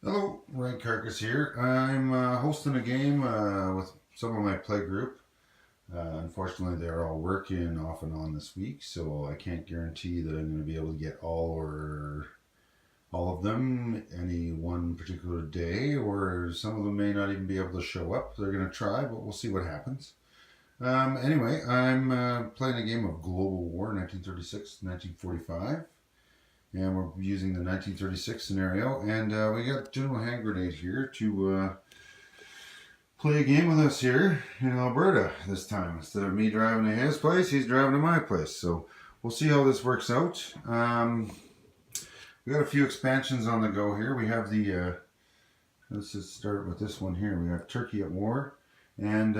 Hello, Red Carcass here. I'm hosting a game with some of my play group. Unfortunately, they're all working off and on this week, so I can't guarantee that I'm going to be able to get all of them any one particular day, or some of them may not even be able to show up. They're going to try, but we'll see what happens. Anyway, I'm playing a game of Global War 1936 1945. And we're using the 1936 scenario. And we got General Hand Grenade here to play a game with us here in Alberta this time. Instead of me driving to his place, he's driving to my place. So we'll see how this works out. We got a few expansions on the go here. We have the, let's just start with this one here. We have Turkey at War. And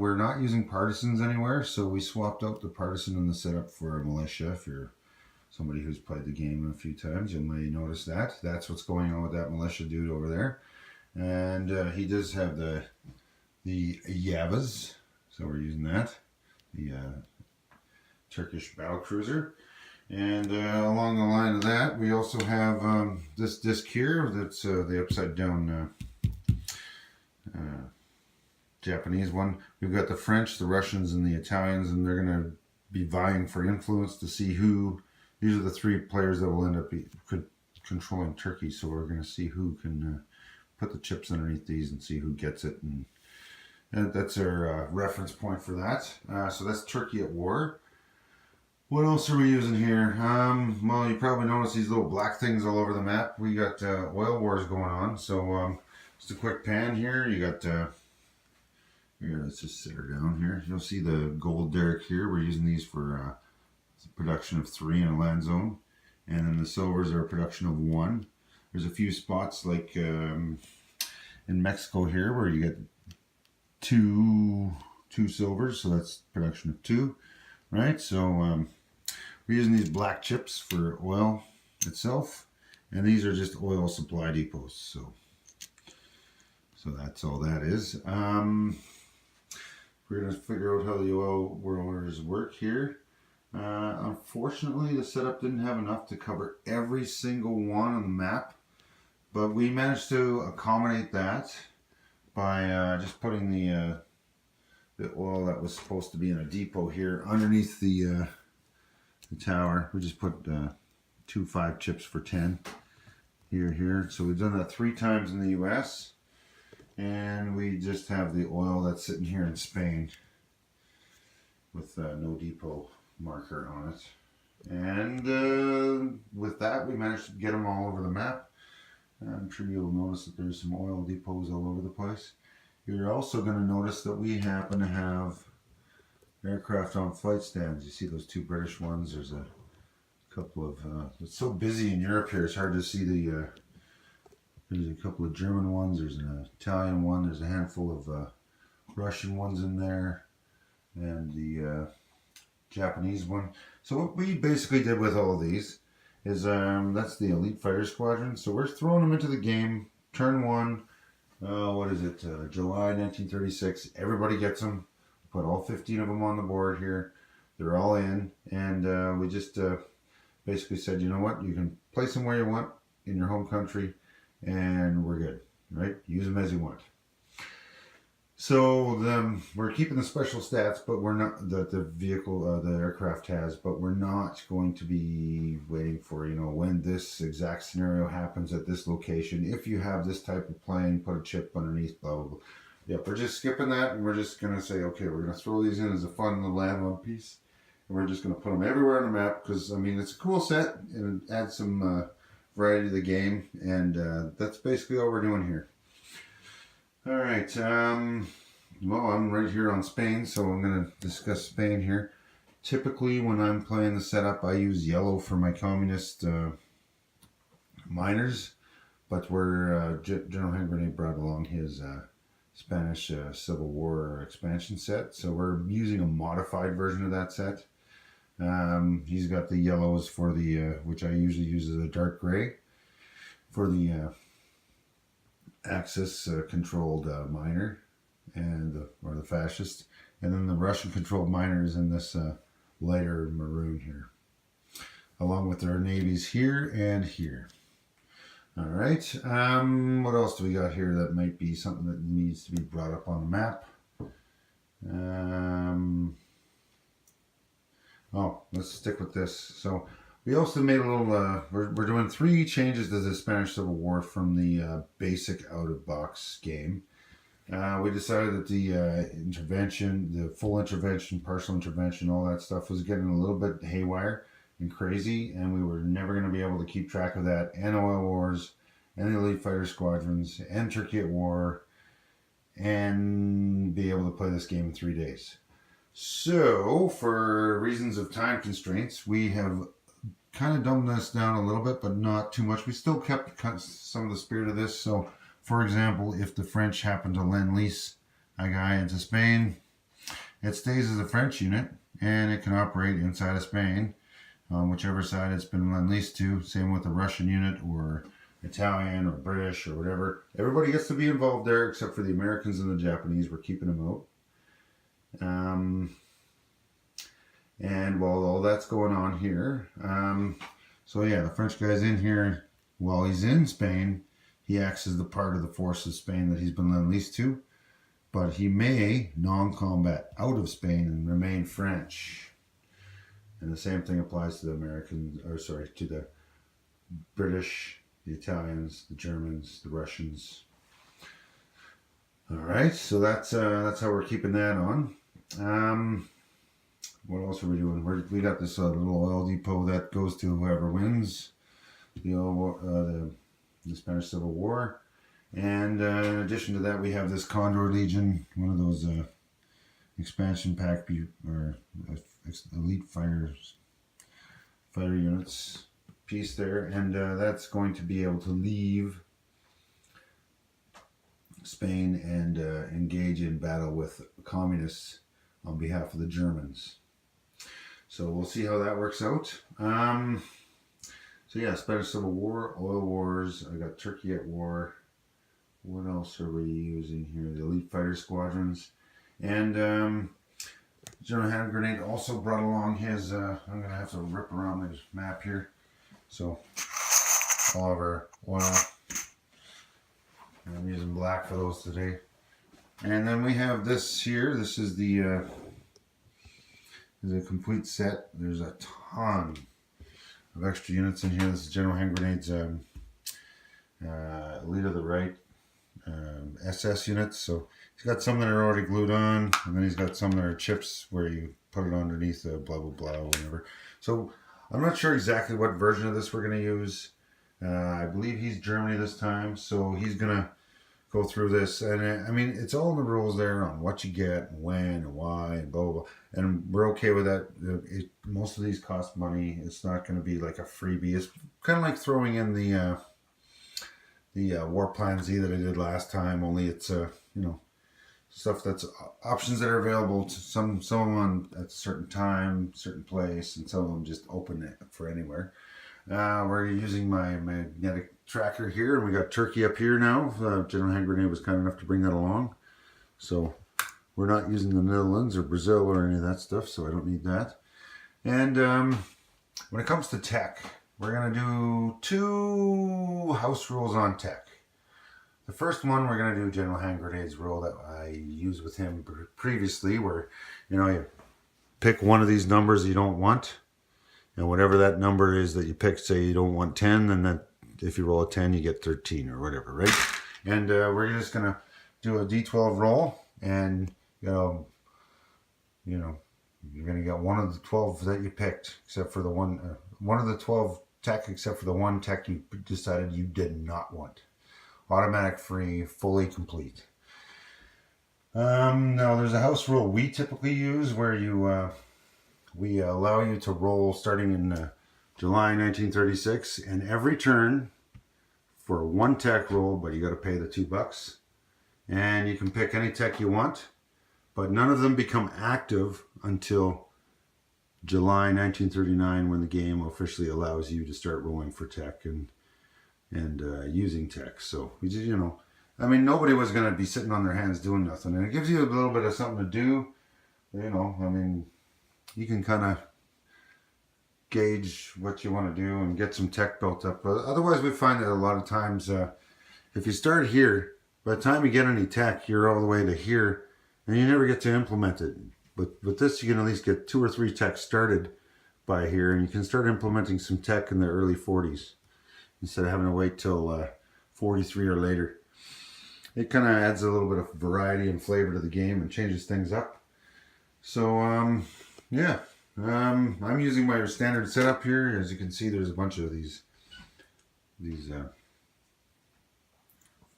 we're not using partisans anywhere, so we swapped out the partisan in the setup for a militia. If you're somebody who's played the game a few times, you may notice that. That's what's going on with that militia dude over there. And he does have the Yavas, so we're using that. The Turkish battle cruiser. And along the line of that, we also have this disc here. That's the upside down Japanese one. We've got the French, the Russians, and the Italians, and they're going to be vying for influence to see who. These are the three players that will end up controlling Turkey, so we're going to see who can put the chips underneath these and see who gets it. And that's our reference point for that. So that's Turkey at War. What else are we using here? Well, you probably notice these little black things all over the map. We got oil wars going on. So just a quick pan here. You got, here, let's just sit her down here. You'll see the gold derrick here. We're using these for production of 3 in a land zone. And then the silvers are a production of 1. There's a few spots like in Mexico here where you get two silvers, so that's production of 2, right? So we're using these black chips for oil itself, and these are just oil supply depots. So that's all that is. We're going to figure out how the oil whirlers work here. Unfortunately, the setup didn't have enough to cover every single one on the map, but we managed to accommodate that by just putting the oil that was supposed to be in a depot here underneath the tower. We just put 2 5 chips for 10 here. So we've done that 3 times in the US, and we just have the oil that's sitting here in Spain with no depot marker on it. And with that, we managed to get them all over the map. I'm sure you'll notice that there's some oil depots all over the place. You're also going to notice that we happen to have aircraft on flight stands. You see those 2 British ones. There's a couple of, it's so busy in Europe here, it's hard to see the, there's a couple of German ones, there's an Italian one, there's a handful of Russian ones in there, and the Japanese one. So what we basically did with all of these is that's the Elite Fighter Squadron. So we're throwing them into the game. Turn 1, what is it? July 1936. Everybody gets them. Put all 15 of them on the board here. They're all in, and we just basically said, you know what? You can place them where you want in your home country, and we're good, right? Use them as you want. So we're keeping the special stats, but we're not that the vehicle, the aircraft has, but we're not going to be waiting for, you know, when this exact scenario happens at this location. If you have this type of plane, put a chip underneath, blah, blah, blah. Yep, we're just skipping that, and we're just going to say, okay, we're going to throw these in as a fun little add-on piece, and we're just going to put them everywhere on the map, because, I mean, it's a cool set, and it adds some variety to the game, and that's basically all we're doing here. All right, well, I'm right here on Spain, so I'm going to discuss Spain here. Typically, when I'm playing the setup, I use yellow for my communist miners, but we're General Hand Grenade brought along his Spanish Civil War expansion set, so we're using a modified version of that set. He's got the yellows for the, which I usually use as a dark gray, for the Axis controlled miner, and or the fascist, and then the Russian controlled miner is in this lighter maroon here, along with their navies here and here. All right. What else do we got here that might be something that needs to be brought up on the map? Oh, let's stick with this. So we also made a little, we're doing 3 changes to the Spanish Civil War from the basic out-of-box game. We decided that the intervention, the full intervention, partial intervention, all that stuff was getting a little bit haywire and crazy, and we were never going to be able to keep track of that, and Oil Wars, and the Elite Fighter Squadrons, and Turkey at War, and be able to play this game in 3 days. So, for reasons of time constraints, we have kind of dumbed this down a little bit, but not too much. We still kept some of the spirit of this. So, for example, if the French happen to lend-lease a guy into Spain, it stays as a French unit, and it can operate inside of Spain, whichever side it's been lend-leased to. Same with a Russian unit, or Italian, or British, or whatever. Everybody gets to be involved there, except for the Americans and the Japanese. We're keeping them out. And while all that's going on here, so yeah, the French guy's in here. While he's in Spain, he acts as the part of the force of Spain that he's been lend-leased to, but he may non-combat out of Spain and remain French. And the same thing applies to the Americans, or sorry, to the British, the Italians, the Germans, the Russians. All right, so that's how we're keeping that on. What else are we doing? We got this little oil depot that goes to whoever wins the Spanish Civil War. And in addition to that, we have this Condor Legion, one of those expansion pack or elite fighter units piece there. And that's going to be able to leave Spain and engage in battle with communists on behalf of the Germans. So we'll see how that works out. So yeah, Spanish Civil War, Oil Wars, I got Turkey at War. What else are we using here? The Elite Fighter Squadrons. And General Hand Grenade also brought along his, I'm going to have to rip around this map here. So all of our oil. I'm using black for those today. And then we have this here. This is the a complete set. There's a ton of extra units in here. This is General Hand Grenade's Elite of the Right SS units. So he's got some that are already glued on, and then he's got some that are chips where you put it underneath the blah blah blah or whatever. So I'm not sure exactly what version of this we're going to use. I believe he's Germany this time, so he's going to go through this, and I mean, it's all in the rules there on what you get and when and why and blah blah blah, and we're okay with that. Most of these cost money. It's not going to be like a freebie. It's kind of like throwing in the War Plan Z that I did last time, only it's stuff that's options that are available to some of them at a certain time, certain place, and some of them just open for anywhere. We're using my magnetic tracker here, and we got Turkey up here now. General Hand Grenade was kind enough to bring that along. So we're not using the Netherlands or Brazil or any of that stuff, so I don't need that. And when it comes to tech, we're going to do 2 house rules on tech. The first one, we're going to do General Hand Grenade's rule that I used with him previously, where you pick one of these numbers you don't want. And whatever that number is that you pick, say you don't want 10, then that if you roll a 10, you get 13 or whatever, right? And we're just going to do a D12 roll, and you're going to get one of the 12 that you picked, except for the one of the 12 tech, except for the one tech you decided you did not want. Automatic free, fully complete. Now, there's a house rule we typically use where we allow you to roll starting in July 1936, and every turn for 1 tech roll, but you got to pay the $2. And you can pick any tech you want, but none of them become active until July 1939, when the game officially allows you to start rolling for tech and using tech. So we just, I mean, nobody was going to be sitting on their hands doing nothing, and it gives you a little bit of something to do. I mean, you can kind of gauge what you want to do and get some tech built up. But otherwise, we find that a lot of times, if you start here, by the time you get any tech, you're all the way to here, and you never get to implement it. But with this, you can at least get 2 or 3 techs started by here, and you can start implementing some tech in the early 40s instead of having to wait till 43 or later. It kind of adds a little bit of variety and flavor to the game and changes things up. So yeah, I'm using my standard setup here. As you can see, there's a bunch of these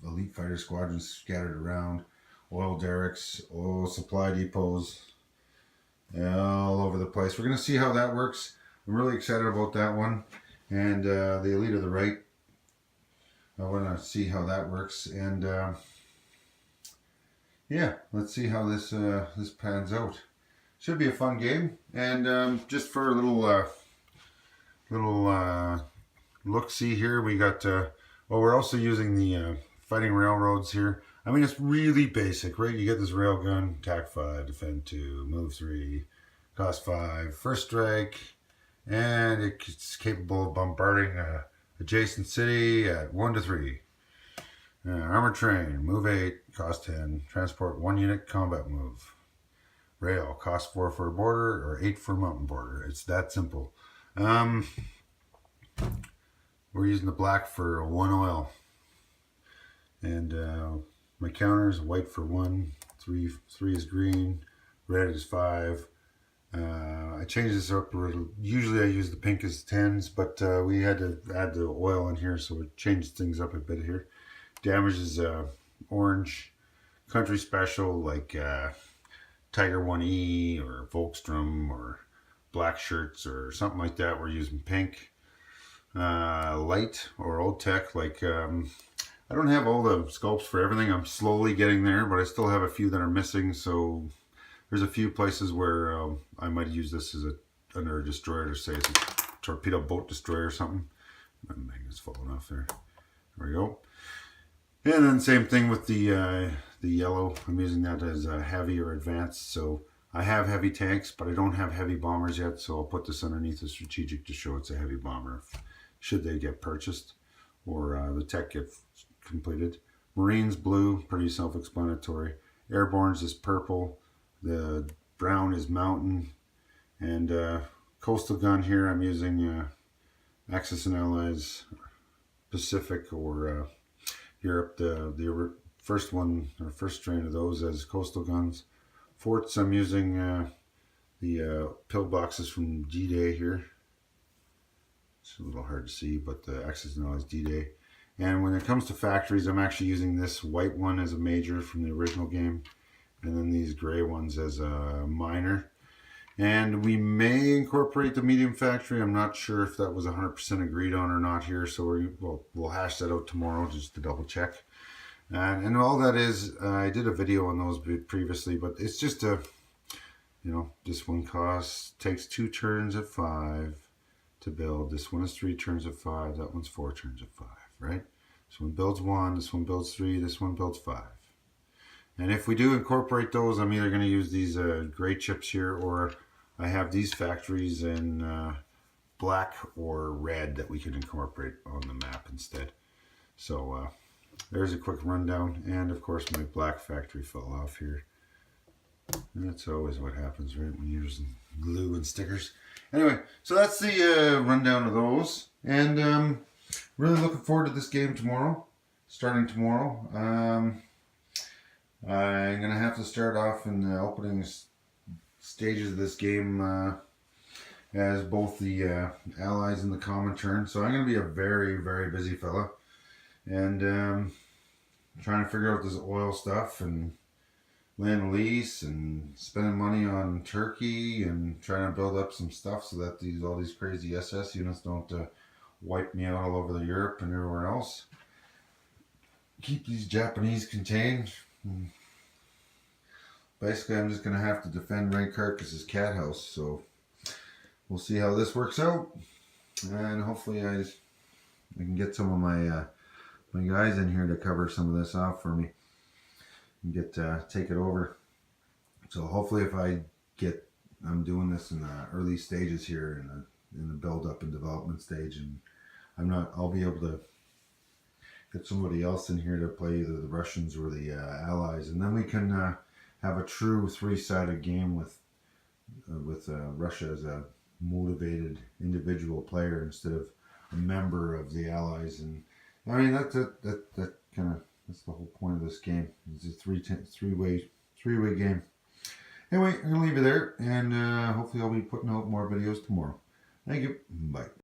elite fighter squadrons scattered around, oil derricks, oil supply depots, all over the place. We're going to see how that works. I'm really excited about that one. And the elite of the right, I want to see how that works. And yeah, let's see how this this pans out. Should be a fun game. And just for a little look-see here, we got well, we're also using the fighting railroads here. I mean, it's really basic, right? You get this railgun, attack 5, defend 2, move 3, cost 5, first strike, and it's capable of bombarding a adjacent city at 1 to 3. Armored train, move 8, cost 10, transport 1 unit, combat move. Rail, cost 4 for a border or 8 for a mountain border. It's that simple. We're using the black for 1 oil. And my counter is white for 1, 3 is green, red is 5. I changed this up. Usually I use the pink as 10s, but we had to add the oil in here, so it changed things up a bit here. Damage is orange. Country special like Tiger 1E or Volkstrom or black shirts or something like that, we're using pink. Light or old tech, like I don't have all the sculpts for everything. I'm slowly getting there, but I still have a few that are missing. So there's a few places where I might use this as under a destroyer, to say it's a torpedo boat destroyer or something. My magnet's falling off there. There we go. And then same thing with the yellow. I'm using that as heavy or advanced. So I have heavy tanks, but I don't have heavy bombers yet. So I'll put this underneath the strategic to show it's a heavy bomber, should they get purchased or the tech get completed. Marines blue, pretty self-explanatory. Airborne's is purple. The brown is mountain. And coastal gun here, I'm using Axis and Allies Pacific or Europe. The first one, or first strain of those as coastal guns. Forts, I'm using the pillboxes from D-Day here. It's a little hard to see, but the Axis and Allies D-Day. And when it comes to factories, I'm actually using this white one as a major from the original game, and then these gray ones as a minor. And we may incorporate the medium factory. I'm not sure if that was 100% agreed on or not here, so we'll hash that out tomorrow just to double check. And all that is, I did a video on those previously, but it's just a, you know, this one takes 2 turns at 5 to build. This one is 3 turns at 5. That one's 4 turns at 5, right? This one builds 1, this one builds 3, this one builds 5. And if we do incorporate those, I'm either going to use these gray chips here, or I have these factories in black or red that we can incorporate on the map instead. So there's a quick rundown. And of course my black factory fell off here. And that's always what happens, right, when you're using glue and stickers. Anyway, so that's the rundown of those. And really looking forward to this game tomorrow. Starting tomorrow. I'm going to have to start off in the opening stages of this game as both the allies and the common turn. So I'm going to be a very, very busy fella. And trying to figure out this oil stuff and land lease and spending money on Turkey and trying to build up some stuff so that all these crazy SS units don't wipe me out all over the Europe and everywhere else. Keep these Japanese contained. Basically, I'm just going to have to defend Ray Carcass's cat house, so we'll see how this works out. And hopefully I can get some of my my guys in here to cover some of this off for me and take it over. So hopefully if I'm doing this in the early stages here in the in the build-up and development stage, and I'll be able to get somebody else in here to play either the Russians or the Allies, and then we can have a true three-sided game with Russia as a motivated individual player instead of a member of the Allies. And I mean that kind of that's the whole point of this game. It's a three-way game. Anyway, I'm gonna leave you there, and hopefully I'll be putting out more videos tomorrow. Thank you. Bye.